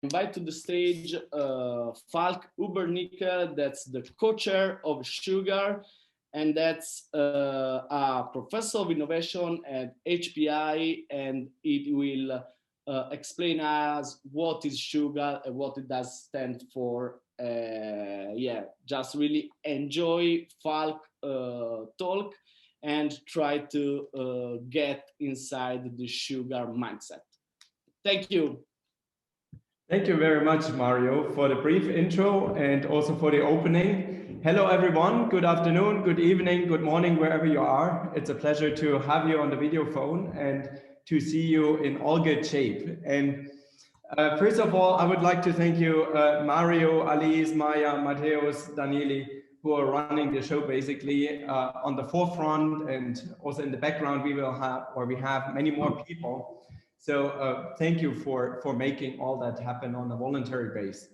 invite to the stage Falk Uebernickel, that's the co-chair of Sugar, and that's a professor of innovation at HPI, and it will explain us what is Sugar and what it does stand for. Yeah, just really enjoy Falk talk and try to get inside the Sugar mindset. Thank you. Thank you very much, Mario, for the brief intro and also for the opening. Hello, everyone. Good afternoon, good evening, good morning, wherever you are. It's a pleasure to have you on the video phone and to see you in all good shape. And first of all, I would like to thank you, Mario, Alice, Maya, Mateus, Danieli, who are running the show basically on the forefront, and also in the background we have many more people. So thank you for making all that happen on a voluntary base.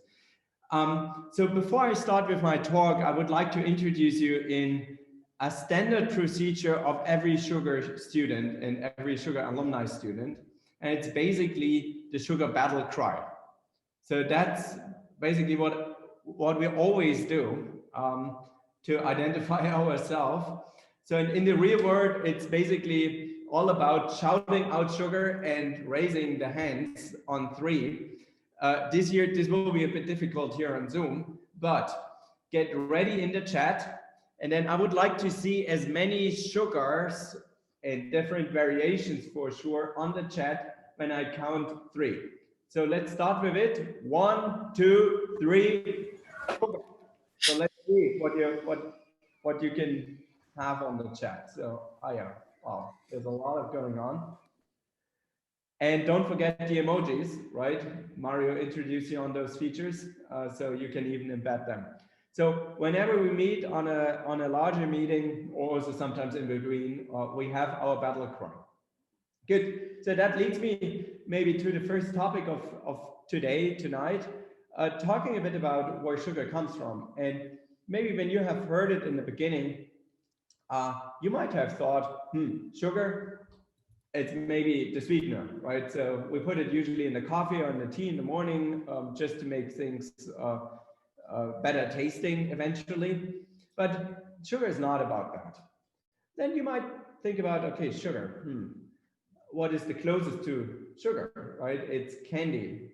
So before I start with my talk, I would like to introduce you in a standard procedure of every Sugar student and every Sugar alumni student. And it's basically the Sugar battle cry. So that's basically what we always do to identify ourselves. So in the real world, it's basically all about shouting out Sugar and raising the hands on 3. This year, this will be a bit difficult here on Zoom, but get ready in the chat. And then I would like to see as many Sugars and different variations for sure on the chat when I count 3. So let's start with it. 1, 2, 3. So let's see what you can have on the chat. So, yeah, wow, there's a lot of going on. And don't forget the emojis, right? Mario introduced you on those features, so you can even embed them. So whenever we meet on a larger meeting, or also sometimes in between, we have our battle cry. Good. So that leads me maybe to the first topic of tonight, talking a bit about where Sugar comes from. And maybe when you have heard it in the beginning, you might have thought, Sugar, it's maybe the sweetener, right? So we put it usually in the coffee or in the tea in the morning, just to make things better tasting eventually. But Sugar is not about that. Then you might think about, okay, sugar, what is the closest to sugar, right? It's candy.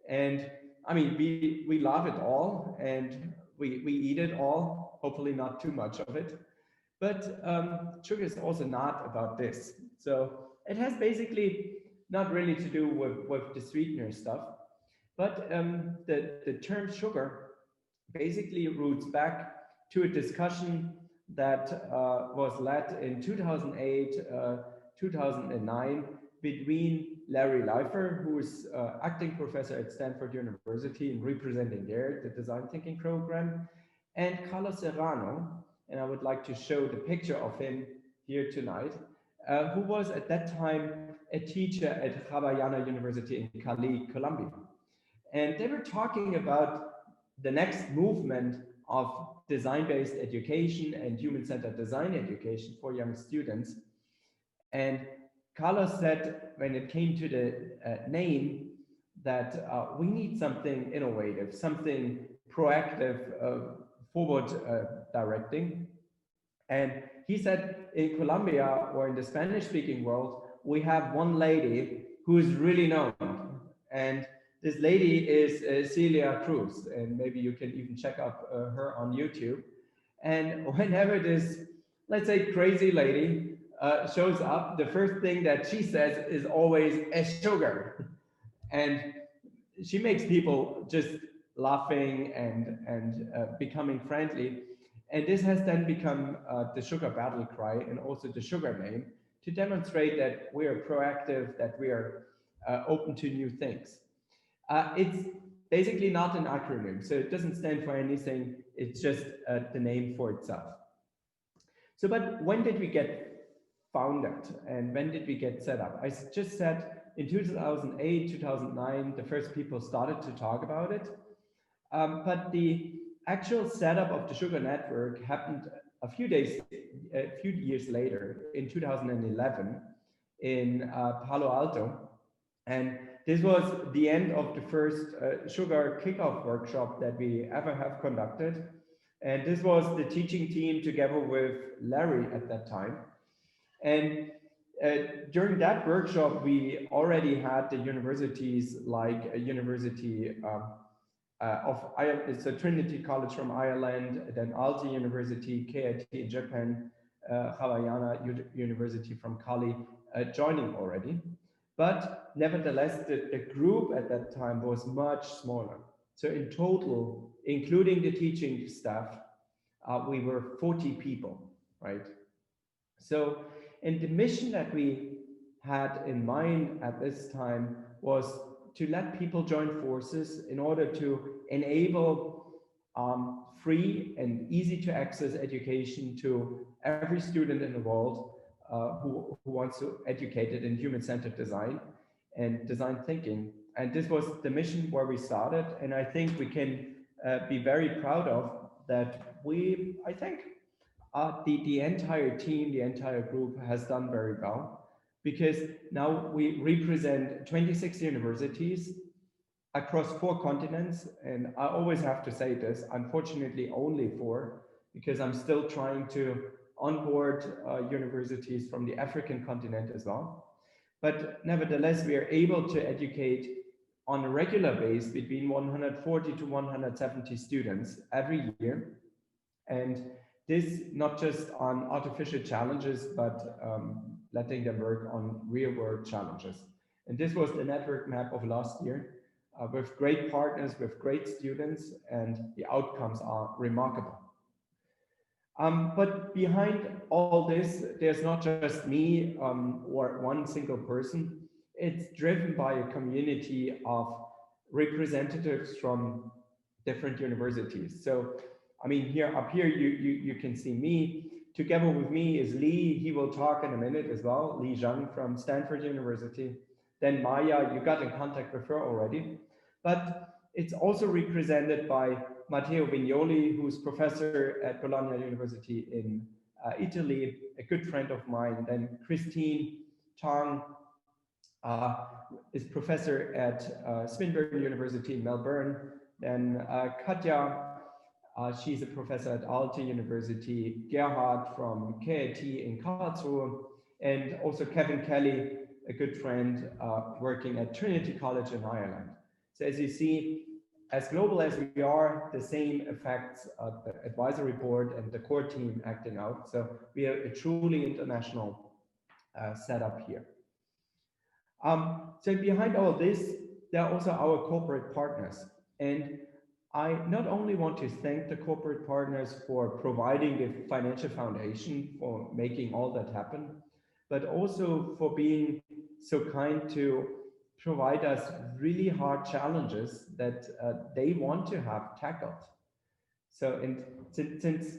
And I mean, we love it all, and we eat it all, hopefully not too much of it. But sugar is also not about this. So it has basically not really to do with the sweetener stuff, but the term sugar basically roots back to a discussion that was led in 2008, 2009 between Larry Leifer, who is acting professor at Stanford University and representing there the design thinking program, and Carlos Serrano, and I would like to show the picture of him here tonight, who was at that time a teacher at Javeriana University in Cali, Colombia. And they were talking about the next movement of design-based education and human-centered design education for young students. And Carlos said, when it came to the name, that we need something innovative, something proactive, forward directing. And he said, in Colombia or in the Spanish-speaking world, we have one lady who is really known. And this lady is Celia Cruz, and maybe you can even check out her on YouTube. And whenever this, let's say, crazy lady shows up, the first thing that she says is always a sugar. And she makes people just laughing and becoming friendly. And this has then become the Sugar battle cry, and also the Sugar name, to demonstrate that we are proactive, that we are open to new things. It's basically not an acronym, so it doesn't stand for anything. It's just the name for itself. So, but when did we get founded, and when did we get set up? I just said in 2008, 2009, the first people started to talk about it. But the actual setup of the Sugar network happened a few years later in 2011 in Palo Alto. And this was the end of the first sugar kickoff workshop that we ever have conducted. And this was the teaching team together with Larry at that time. And during that workshop, we already had the universities like a university of Ireland, it's a Trinity College from Ireland, then Aalto University, KIT in Japan, Havaiana University from Cali joining already. But nevertheless, the group at that time was much smaller. So in total, including the teaching staff, we were 40 people, right? So, and the mission that we had in mind at this time was to let people join forces in order to enable free and easy to access education to every student in the world who wants to educate it in human-centered design and design thinking. And this was the mission where we started. And I think we can be very proud of that. I think the entire team, the entire group has done very well, because now we represent 26 universities across 4 continents. And I always have to say this, unfortunately only 4, because I'm still trying to onboard universities from the African continent as well. But nevertheless, we are able to educate on a regular basis between 140 to 170 students every year. And this not just on artificial challenges, but letting them work on real world challenges. And this was the network map of last year with great partners, with great students, and the outcomes are remarkable. But behind all this, there's not just me or one single person. It's driven by a community of representatives from different universities. So, I mean, up here, you can see me. Together with me is Lee. He will talk in a minute as well. Lee Zhang from Stanford University. Then Maya, you got in contact with her already. But it's also represented by Matteo Vignoli, who's professor at Bologna University in Italy, a good friend of mine. Then Christine Tong is professor at Swinburne University in Melbourne. Then Katja, she's a professor at Aalto University. Gerhard from KIT in Karlsruhe. And also Kevin Kelly, a good friend working at Trinity College in Ireland. So as you see, as global as we are, the same affects the advisory board and the core team acting out. So we are a truly international setup here. So behind all this, there are also our corporate partners. And I not only want to thank the corporate partners for providing the financial foundation for making all that happen, but also for being so kind to provide us really hard challenges that they want to have tackled. So, and since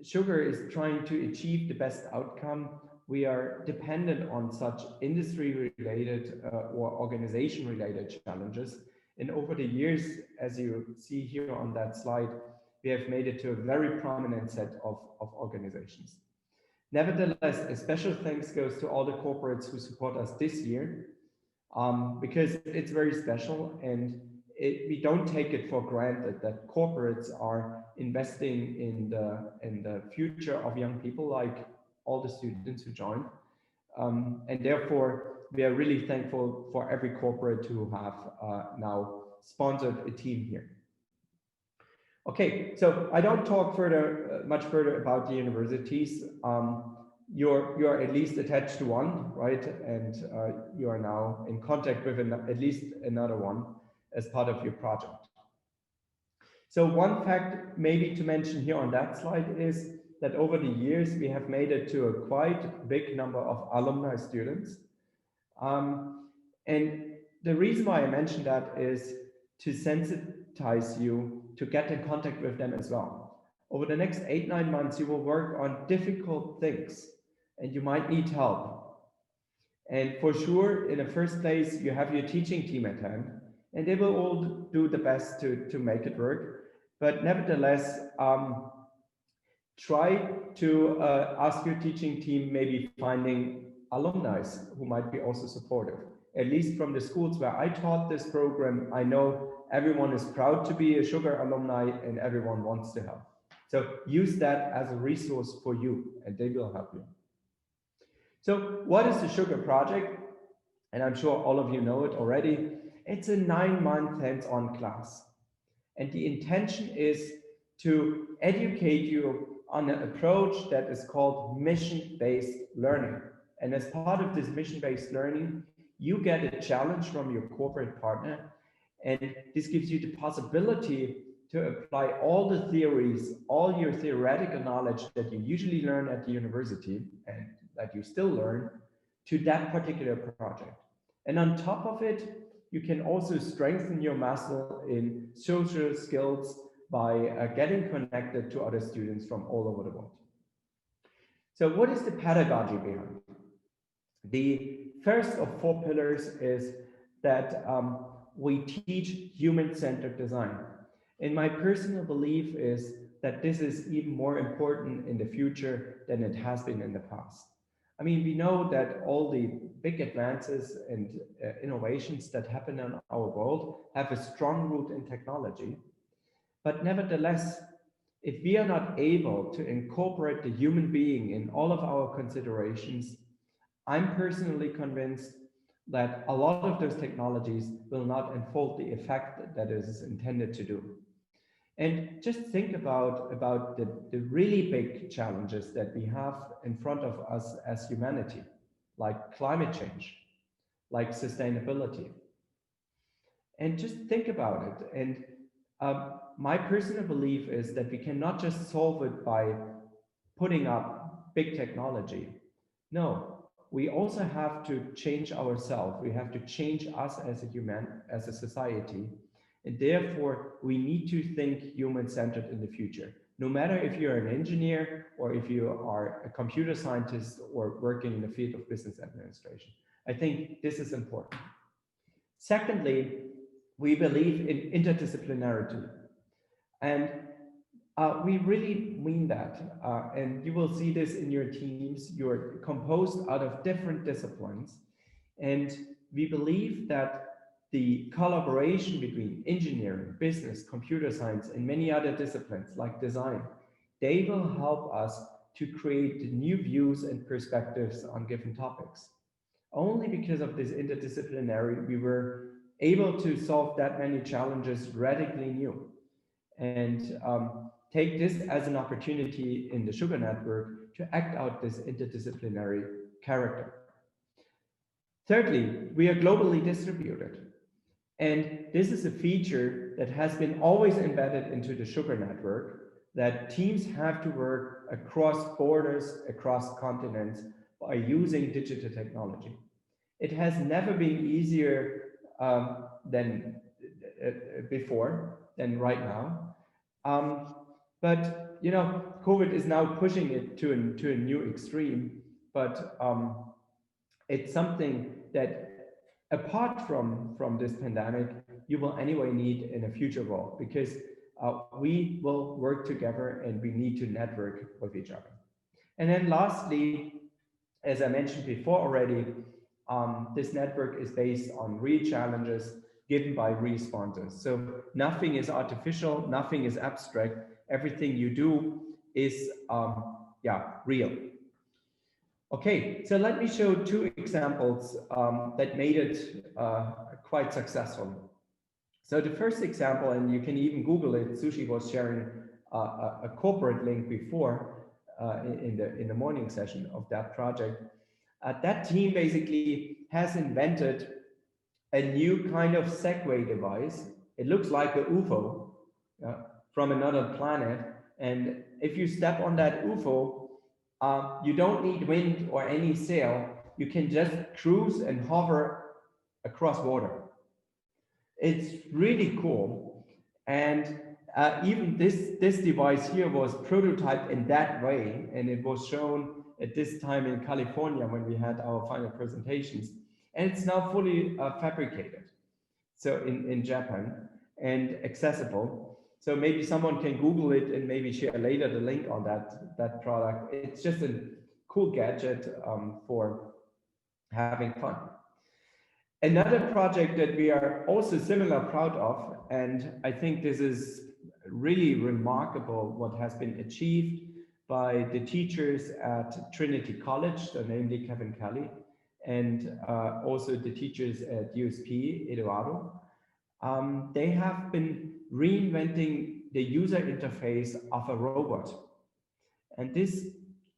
Sugar is trying to achieve the best outcome, we are dependent on such industry-related or organization-related challenges. And over the years, as you see here on that slide, we have made it to a very prominent set of organizations. Nevertheless, a special thanks goes to all the corporates who support us this year, because it's very special, and we don't take it for granted that corporates are investing in the future of young people, like all the students who joined. And therefore, we are really thankful for every corporate who have now sponsored a team here. Okay, so I don't talk much further about the universities. You're at least attached to one, right? And you are now in contact with at least another one as part of your project. So one fact maybe to mention here on that slide is that over the years, we have made it to a quite big number of alumni students. And the reason why I mention that is to sensitize you to get in contact with them as well. Over the next 8-9 months, you will work on difficult things and you might need help. And for sure, in the first place, you have your teaching team at hand, and they will all do the best to make it work. But nevertheless, try to ask your teaching team, maybe finding alumni who might be also supportive. At least from the schools where I taught this program, I know everyone is proud to be a Sugar alumni and everyone wants to help. So use that as a resource for you and they will help you. So what is the Sugar Project? And I'm sure all of you know it already. It's a 9-month hands-on class. And the intention is to educate you on an approach that is called mission-based learning. And as part of this mission-based learning, you get a challenge from your corporate partner. And this gives you the possibility to apply all the theories, all your theoretical knowledge that you usually learn at the university and that you still learn to that particular project. And on top of it, you can also strengthen your muscle in social skills by getting connected to other students from all over the world. So what is the pedagogy behind? The first of 4 pillars is that we teach human-centered design. And my personal belief is that this is even more important in the future than it has been in the past. I mean, we know that all the big advances and innovations that happen in our world have a strong root in technology. But nevertheless, if we are not able to incorporate the human being in all of our considerations, I'm personally convinced that a lot of those technologies will not unfold the effect that it is intended to do. And just think about the really big challenges that we have in front of us as humanity, like climate change, like sustainability. And just think about it. And my personal belief is that we cannot just solve it by putting up big technology. No, we also have to change ourselves. We have to change us as a society. And therefore, we need to think human-centered in the future. No matter if you're an engineer or if you are a computer scientist or working in the field of business administration. I think this is important. Secondly, we believe in interdisciplinarity. And we really mean that. And you will see this in your teams. You're composed out of different disciplines. And we believe that the collaboration between engineering, business, computer science, and many other disciplines like design, they will help us to create new views and perspectives on given topics. Only because of this interdisciplinary, we were able to solve that many challenges radically new. And take this as an opportunity in the Sugar Network to act out this interdisciplinary character. Thirdly, we are globally distributed. And this is a feature that has been always embedded into the Sugar Network, that teams have to work across borders, across continents by using digital technology. It has never been easier than before, than right now. But you know, COVID is now pushing it to a new extreme. But it's something that, apart from this pandemic, you will anyway need in a future world, because we will work together and we need to network with each other. And then lastly, as I mentioned before already, this network is based on real challenges given by real sponsors. So nothing is artificial, nothing is abstract. Everything you do is real. Okay, so let me show 2 examples that made it quite successful. So the first example, and you can even Google it, Sushi was sharing a corporate link before in the morning session of that project. That team basically has invented a new kind of Segway device. It looks like an UFO from another planet. And if you step on that UFO, you don't need wind or any sail. You can just cruise and hover across water. It's really cool. And even this device here was prototyped in that way. And it was shown at this time in California when we had our final presentations. And it's now fully fabricated. So in Japan and accessible. So maybe someone can Google it and maybe share later the link on that product. It's just a cool gadget for having fun. Another project that we are also similar proud of, and I think this is really remarkable what has been achieved by the teachers at Trinity College, so namely Kevin Kelly, and also the teachers at USP, Eduardo. They have been reinventing the user interface of a robot. And this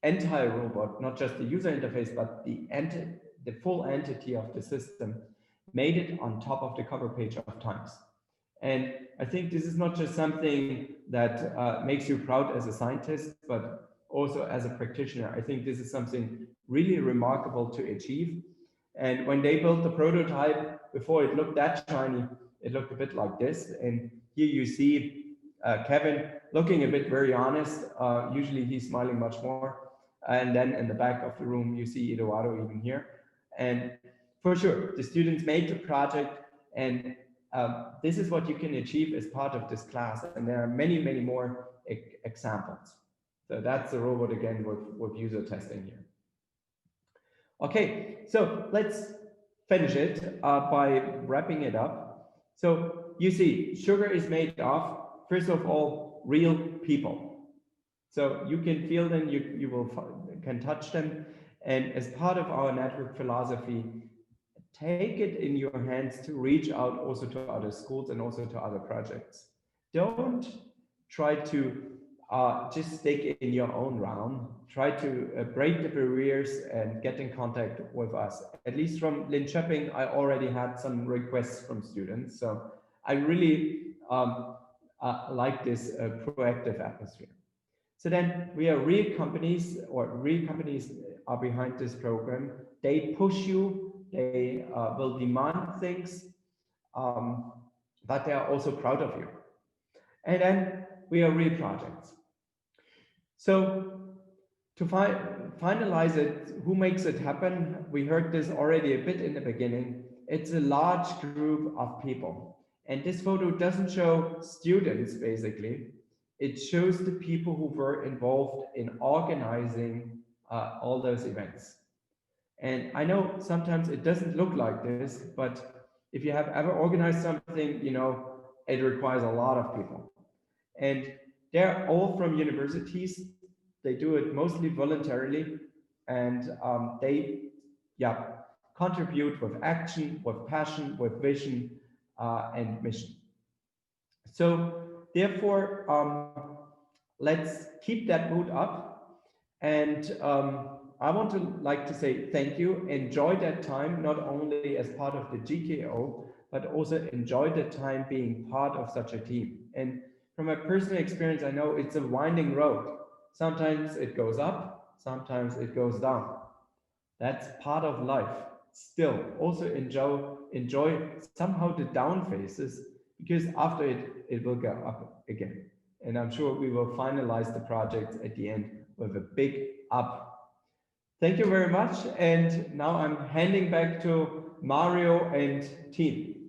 entire robot, not just the user interface, but the full entity of the system, made it on top of the cover page of Times. And I think this is not just something that makes you proud as a scientist, but also as a practitioner. I think this is something really remarkable to achieve. And when they built the prototype, before it looked that shiny, it looked a bit like this. And here you see Kevin looking a bit very honest. Usually he's smiling much more. And then in the back of the room, you see Eduardo even here. And for sure, the students made the project, and this is what you can achieve as part of this class. And there are many, many more examples. So that's the robot again with user testing here. Okay, so let's finish it by wrapping it up. So you see, sugar is made of, first of all, real people. So you can feel them, you can touch them. And as part of our network philosophy, take it in your hands to reach out also to other schools and also to other projects. Don't try to just stick in your own realm. Try to break the barriers and get in contact with us. At least from Linköping, I already had some requests from students. So I really like this proactive atmosphere. So then we are real companies, or real companies are behind this program. They push you, they will demand things, but they are also proud of you. And then we are real projects. So to finalize it, who makes it happen? We heard this already a bit in the beginning. It's a large group of people. And this photo doesn't show students, basically. It shows the people who were involved in organizing all those events. And I know sometimes it doesn't look like this, but if you have ever organized something, you know, it requires a lot of people. And they're all from universities. They do it mostly voluntarily, and they contribute with action, with passion, with vision, and mission. So therefore, let's keep that mood up. And I want to say thank you. Enjoy that time, not only as part of the GKO, but also enjoy the time being part of such a team. And from a personal experience, I know it's a winding road. Sometimes it goes up, sometimes it goes down. That's part of life. Still, also enjoy somehow the down phases, because after it will go up again. And I'm sure we will finalize the project at the end with a big up. Thank you very much. And now I'm handing back to Mario and team.